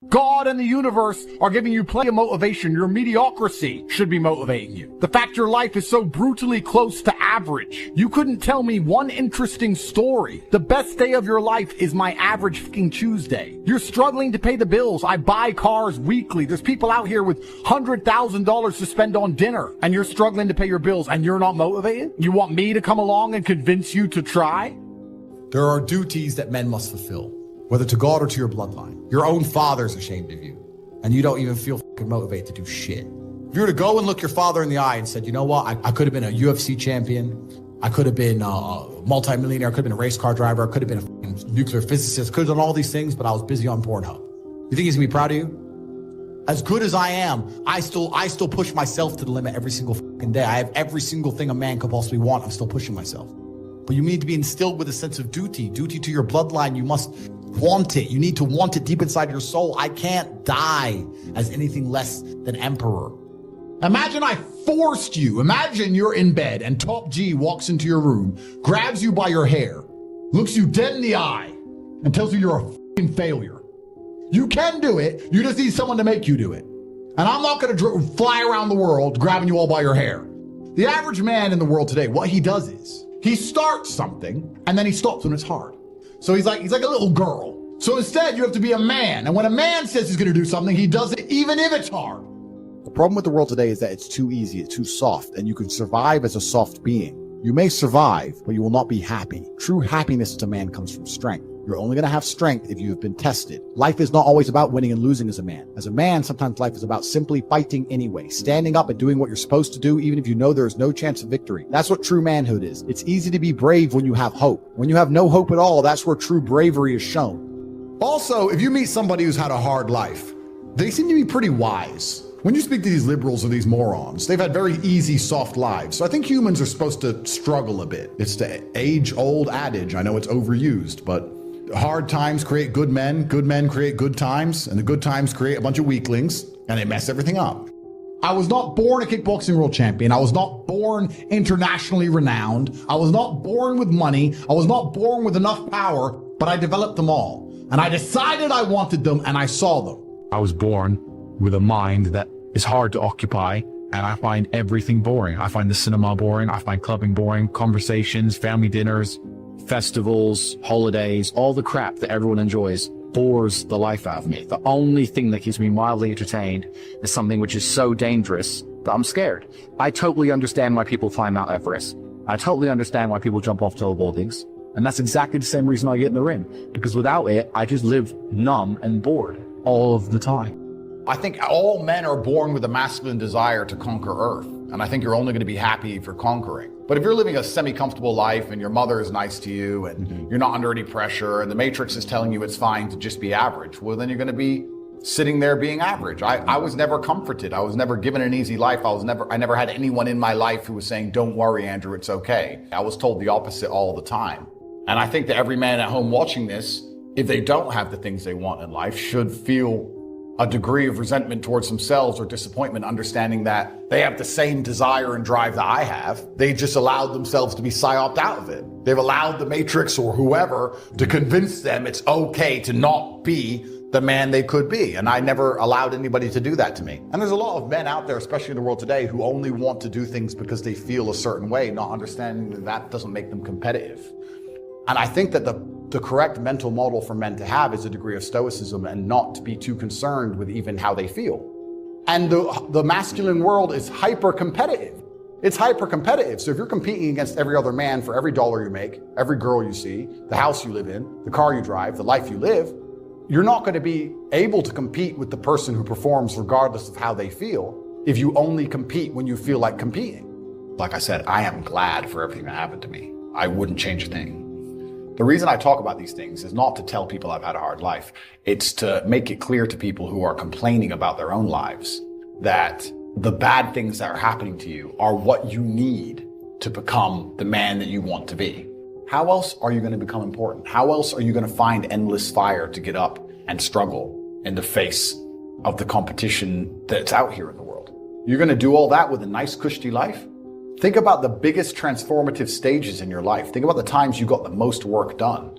God and the universe are giving you plenty of motivation. Your mediocrity should be motivating you. The fact your life is so brutally close to average. You couldn't tell me one interesting story. The best day of your life is my average fucking Tuesday. You're struggling to pay the bills. I buy cars weekly. There's people out here with $100,000 to spend on dinner, and you're struggling to pay your bills, and you're not motivated? You want me to come along and convince you to try? There are duties that men must fulfill, whether to God or to your bloodline. Your own father's ashamed of you, and you don't even feel fucking motivated to do shit. If you were to go and look your father in the eye and said, you know what, I could have been a UFC champion, I could have been a multimillionaire, I could have been a race car driver, I could have been a fucking nuclear physicist, could have done all these things, but I was busy on Pornhub. You think he's gonna be proud of you? As good as I am, I still push myself to the limit every single fucking day. I have every single thing a man could possibly want. I'm still pushing myself. But you need to be instilled with a sense of duty to your bloodline. You must want it. You need to want it deep inside your soul. I can't die as anything less than emperor. Imagine I forced you. Imagine you're in bed and Top G walks into your room, grabs you by your hair, looks you dead in the eye, and tells you you're a fucking failure. You can do it. You just need someone to make you do it. And I'm not going to fly around the world grabbing you all by your hair. The average man in the world today, what he does is he starts something and then he stops when it's hard. So he's like a little girl. So instead you have to be a man. And when a man says he's going to do something, he does it even if it's hard. The problem with the world today is that it's too easy, it's too soft, and you can survive as a soft being. You may survive, but you will not be happy. True happiness to man comes from strength. You're only going to have strength if you have been tested. Life is not always about winning and losing as a man. As a man, sometimes life is about simply fighting anyway, standing up and doing what you're supposed to do, even if you know there is no chance of victory. That's what true manhood is. It's easy to be brave when you have hope. When you have no hope at all, that's where true bravery is shown. Also, if you meet somebody who's had a hard life, they seem to be pretty wise. When you speak to these liberals or these morons, they've had very easy, soft lives. So I think humans are supposed to struggle a bit. It's the age-old adage. I know it's overused, but hard times create good men create good times, and the good times create a bunch of weaklings, and they mess everything up. I was not born a kickboxing world champion. I was not born internationally renowned. I was not born with money. I was not born with enough power, but I developed them all. And I decided I wanted them, and I saw them. I was born with a mind that is hard to occupy, and I find everything boring. I find the cinema boring. I find clubbing boring. Conversations, family dinners, festivals, holidays, all the crap that everyone enjoys bores the life out of me. The only thing that keeps me mildly entertained is something which is so dangerous that I'm scared. I totally understand why people climb Mount Everest. I totally understand why people jump off tall buildings. And that's exactly the same reason I get in the ring. Because without it, I just live numb and bored all of the time. I think all men are born with a masculine desire to conquer Earth. And I think you're only going to be happy if you're conquering. But if you're living a semi-comfortable life and your mother is nice to you and you're not under any pressure and the Matrix is telling you it's fine to just be average, well, then you're going to be sitting there being average. I was never comforted. I was never given an easy life. I never had anyone in my life who was saying, don't worry, Andrew, it's okay. I was told the opposite all the time. And I think that every man at home watching this, if they don't have the things they want in life, should feel a degree of resentment towards themselves or disappointment, understanding that they have the same desire and drive that I have. They just allowed themselves to be psyoped out of it. They've allowed the Matrix or whoever to convince them it's okay to not be the man they could be. And I never allowed anybody to do that to me. And there's a lot of men out there, especially in the world today, who only want to do things because they feel a certain way, not understanding that that doesn't make them competitive. And I think that the correct mental model for men to have is a degree of stoicism and not to be too concerned with even how they feel. And the masculine world is hyper-competitive. It's hyper-competitive. So if you're competing against every other man for every dollar you make, every girl you see, the house you live in, the car you drive, the life you live, you're not going to be able to compete with the person who performs regardless of how they feel if you only compete when you feel like competing. Like I said, I am glad for everything that happened to me. I wouldn't change a thing. The reason I talk about these things is not to tell people I've had a hard life. It's to make it clear to people who are complaining about their own lives that the bad things that are happening to you are what you need to become the man that you want to be. How else are you going to become important? How else are you going to find endless fire to get up and struggle in the face of the competition that's out here in the world? You're going to do all that with a nice, cushy life? Think about the biggest transformative stages in your life. Think about the times you got the most work done.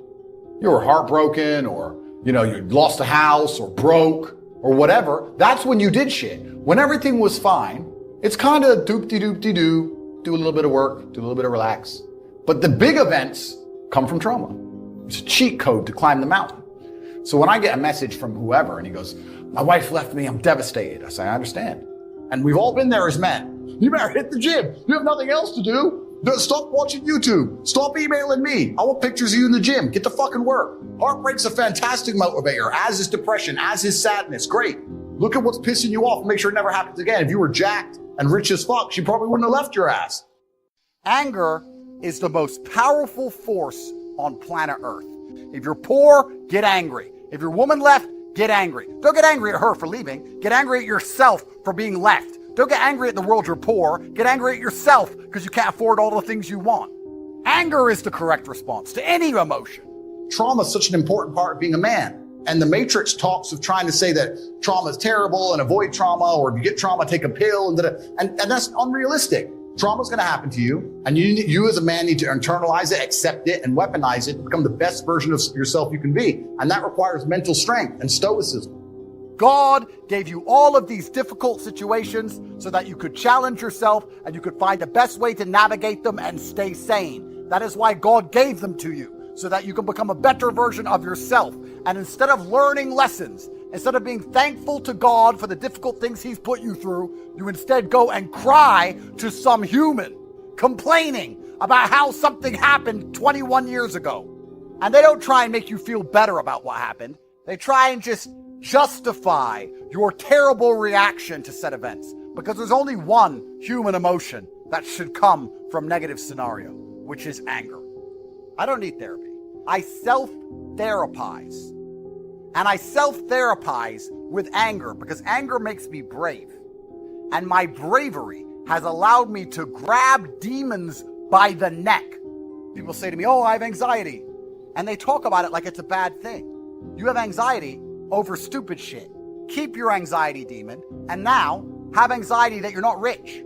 You were heartbroken or you lost a house or broke or whatever, that's when you did shit. When everything was fine, it's kind of doop-de-doop-de-doo, do a little bit of work, do a little bit of relax. But the big events come from trauma. It's a cheat code to climb the mountain. So when I get a message from whoever and he goes, my wife left me, I'm devastated. I say, I understand. And we've all been there as men. You better hit the gym. You have nothing else to do. Stop watching YouTube. Stop emailing me. I want pictures of you in the gym. Get to fucking work. Heartbreak's a fantastic motivator, as is depression, as is sadness. Great. Look at what's pissing you off and make sure it never happens again. If you were jacked and rich as fuck, she probably wouldn't have left your ass. Anger is the most powerful force on planet Earth. If you're poor, get angry. If your woman left, get angry. Don't get angry at her for leaving. Get angry at yourself for being left. Don't get angry at the world you're poor. Get angry at yourself because you can't afford all the things you want. Anger is the correct response to any emotion. Trauma is such an important part of being a man. And the Matrix talks of trying to say that trauma is terrible and avoid trauma, or if you get trauma, take a pill, and that's unrealistic. Trauma is going to happen to you, and you as a man need to internalize it, accept it, and weaponize it to become the best version of yourself you can be. And that requires mental strength and stoicism. God gave you all of these difficult situations so that you could challenge yourself and you could find the best way to navigate them and stay sane. That is why God gave them to you, so that you can become a better version of yourself. And instead of learning lessons, instead of being thankful to God for the difficult things he's put you through, you instead go and cry to some human, complaining about how something happened 21 years ago. And they don't try and make you feel better about what happened. They try and just justify your terrible reaction to said events, because there's only one human emotion that should come from negative scenario, which is anger. I don't need therapy. I self-therapize. And I self-therapize with anger because anger makes me brave. And my bravery has allowed me to grab demons by the neck. People say to me, oh, I have anxiety. And they talk about it like it's a bad thing. You have anxiety over stupid shit. Keep your anxiety demon, and now have anxiety that you're not rich.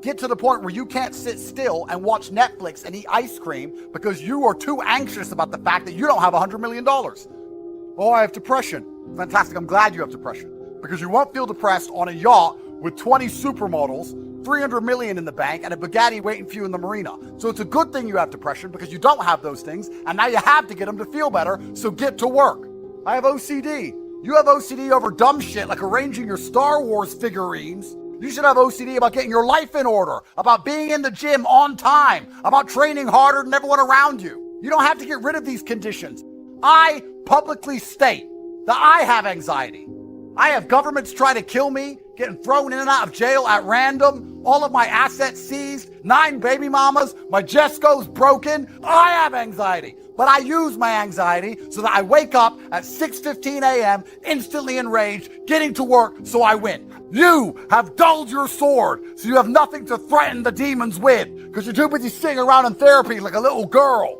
Get to the point where you can't sit still and watch Netflix and eat ice cream because you are too anxious about the fact that you don't have $100 million. Oh, I have depression. Fantastic, I'm glad you have depression, because you won't feel depressed on a yacht with 20 supermodels, 300 million in the bank, and a Bugatti waiting for you in the marina. So it's a good thing you have depression because you don't have those things, and now you have to get them to feel better, so get to work. I have OCD. You have OCD over dumb shit like arranging your Star Wars figurines. You should have OCD about getting your life in order, about being in the gym on time, about training harder than everyone around you. You don't have to get rid of these conditions. I publicly state that I have anxiety. I have governments trying to kill me, getting thrown in and out of jail at random, all of my assets seized, 9 baby mamas, my Jesco's broken. I have anxiety, but I use my anxiety so that I wake up at 6:15 a.m., instantly enraged, getting to work so I win. You have dulled your sword, so you have nothing to threaten the demons with, because you're too busy sitting around in therapy like a little girl.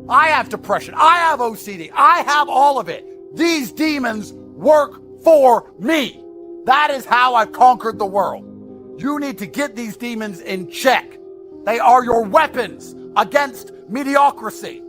I have depression. I have OCD. I have all of it. These demons work for me. That is how I've conquered the world. You need to get these demons in check. They are your weapons against mediocrity.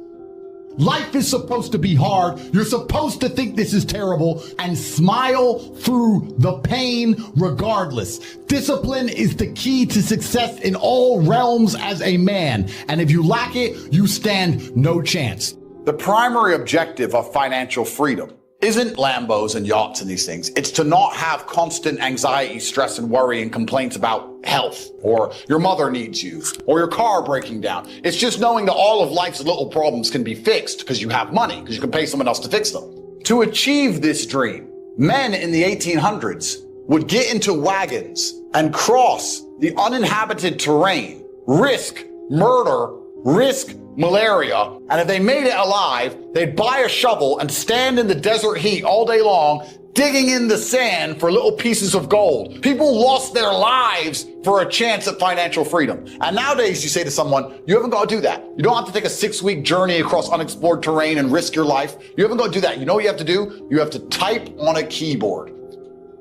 Life is supposed to be hard. You're supposed to think this is terrible and smile through the pain regardless. Discipline is the key to success in all realms as a man. And if you lack it, you stand no chance. The primary objective of financial freedom isn't Lambos and yachts and these things. It's to not have constant anxiety, stress, and worry and complaints about health, or your mother needs you, or your car breaking down. It's just knowing that all of life's little problems can be fixed because you have money, because you can pay someone else to fix them. To achieve this dream, men in the 1800s would get into wagons and cross the uninhabited terrain, risk murder, risk malaria, and if they made it alive, they'd buy a shovel and stand in the desert heat all day long, digging in the sand for little pieces of gold. People lost their lives for a chance at financial freedom. And nowadays you say to someone, you haven't got to do that. You don't have to take a 6-week journey across unexplored terrain and risk your life. You haven't got to do that. You know what you have to do? You have to type on a keyboard.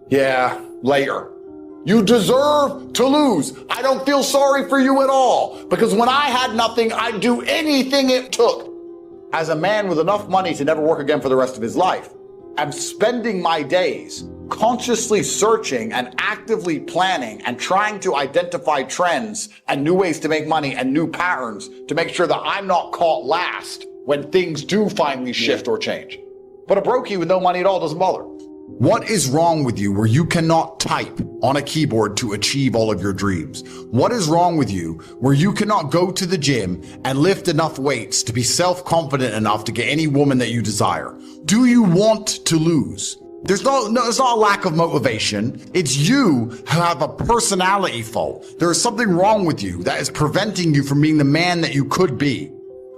Yeah, later. You deserve to lose. I don't feel sorry for you at all, because when I had nothing, I'd do anything it took. As a man with enough money to never work again for the rest of his life, am spending my days consciously searching and actively planning and trying to identify trends and new ways to make money and new patterns to make sure that I'm not caught last when things do finally shift or change. But a brokey with no money at all doesn't bother. What is wrong with you where you cannot type on a keyboard to achieve all of your dreams? What is wrong with you where you cannot go to the gym and lift enough weights to be self-confident enough to get any woman that you desire? Do you want to lose? There's not a lack of motivation. It's you who have a personality fault. There is something wrong with you that is preventing you from being the man that you could be.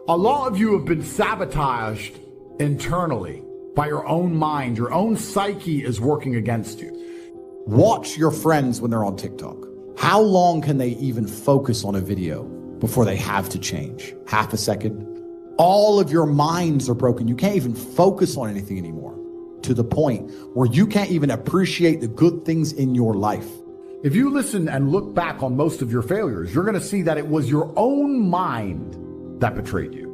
A lot of you have been sabotaged internally by your own mind. Your own psyche is working against you. Watch your friends when they're on TikTok. How long can they even focus on a video before they have to change? Half a second? All of your minds are broken. You can't even focus on anything anymore, to the point where you can't even appreciate the good things in your life. If you listen and look back on most of your failures, you're going to see that it was your own mind that betrayed you.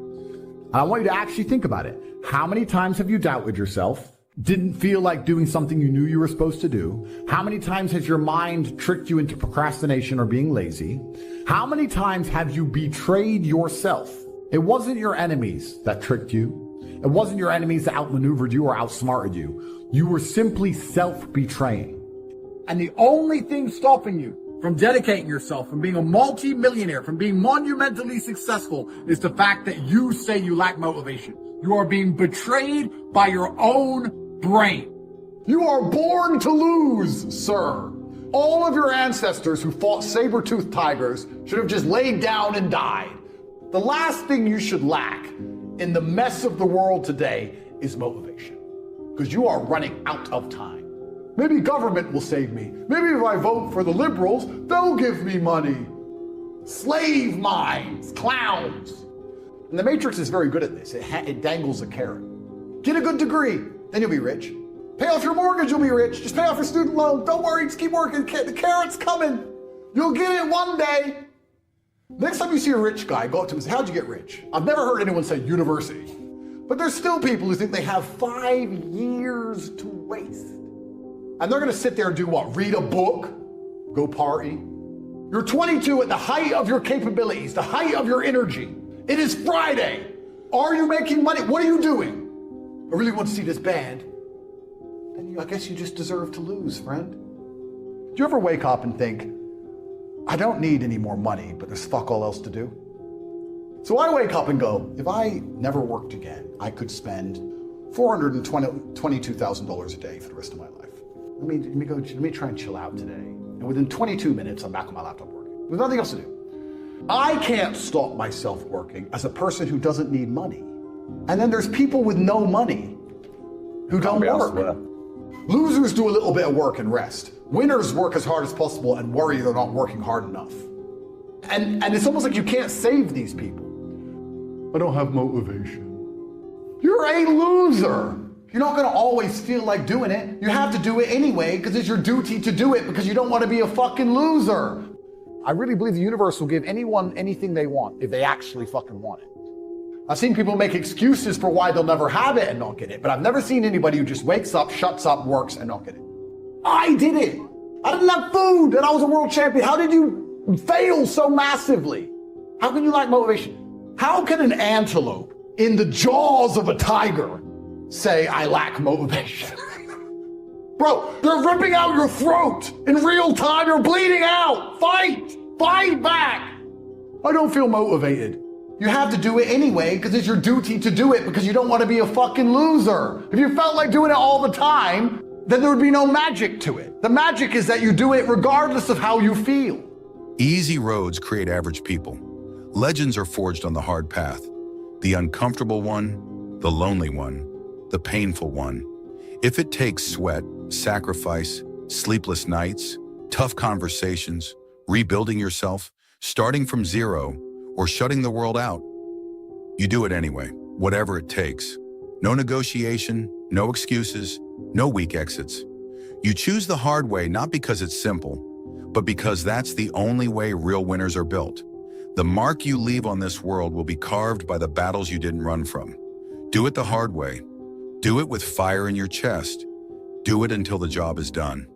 I want you to actually think about it. How many times have you doubted yourself? Didn't feel like doing something you knew you were supposed to do? How many times has your mind tricked you into procrastination or being lazy? How many times have you betrayed yourself? It wasn't your enemies that tricked you. It wasn't your enemies that outmaneuvered you or outsmarted you. You were simply self-betraying. And the only thing stopping you from dedicating yourself, from being a multi-millionaire, from being monumentally successful, is the fact that you say you lack motivation. You are being betrayed by your own brain. You are born to lose, sir. All of your ancestors who fought saber-toothed tigers should have just laid down and died. The last thing you should lack in the mess of the world today is motivation, because you are running out of time. Maybe government will save me. Maybe if I vote for the liberals, they'll give me money. Slave minds, clowns. And the Matrix is very good at this. It dangles a carrot. Get a good degree, then you'll be rich. Pay off your mortgage, you'll be rich. Just pay off your student loan. Don't worry, just keep working. The carrot's coming. You'll get it one day. Next time you see a rich guy, go up to him and say, how'd you get rich? I've never heard anyone say university. But there's still people who think they have 5 years to waste. And they're going to sit there and do what? Read a book? Go party? You're 22 at the height of your capabilities, the height of your energy. It is Friday. Are you making money? What are you doing? I really want to see this band. Then I guess you just deserve to lose, friend. Do you ever wake up and think, I don't need any more money, but there's fuck all else to do? So I wake up and go, if I never worked again, I could spend $422,000 a day for the rest of my life. Let me try and chill out today. And within 22 minutes, I'm back on my laptop working. There's nothing else to do. I can't stop myself working as a person who doesn't need money. And then there's people with no money who don't work. Losers do a little bit of work and rest. Winners work as hard as possible and worry they're not working hard enough. And it's almost like you can't save these people. I don't have motivation. You're a loser. You're not going to always feel like doing it. You have to do it anyway because it's your duty to do it because you don't want to be a fucking loser. I really believe the universe will give anyone anything they want if they actually fucking want it. I've seen people make excuses for why they'll never have it and not get it, but I've never seen anybody who just wakes up, shuts up, works, and not get it. I did it. I didn't have food and I was a world champion. How did you fail so massively? How can you lack motivation? How can an antelope in the jaws of a tiger say, I lack motivation? Bro, they're ripping out your throat in real time. You're bleeding out. Fight back. I don't feel motivated. You have to do it anyway because it's your duty to do it because you don't want to be a fucking loser. If you felt like doing it all the time, then there would be no magic to it. The magic is that you do it regardless of how you feel. Easy roads create average people. Legends are forged on the hard path. The uncomfortable one, the lonely one, the painful one. If it takes sweat, sacrifice, sleepless nights, tough conversations, rebuilding yourself, starting from zero, or shutting the world out, you do it anyway, whatever it takes. No negotiation, no excuses, no weak exits. You choose the hard way not because it's simple, but because that's the only way real winners are built. The mark you leave on this world will be carved by the battles you didn't run from. Do it the hard way. Do it with fire in your chest. Do it until the job is done.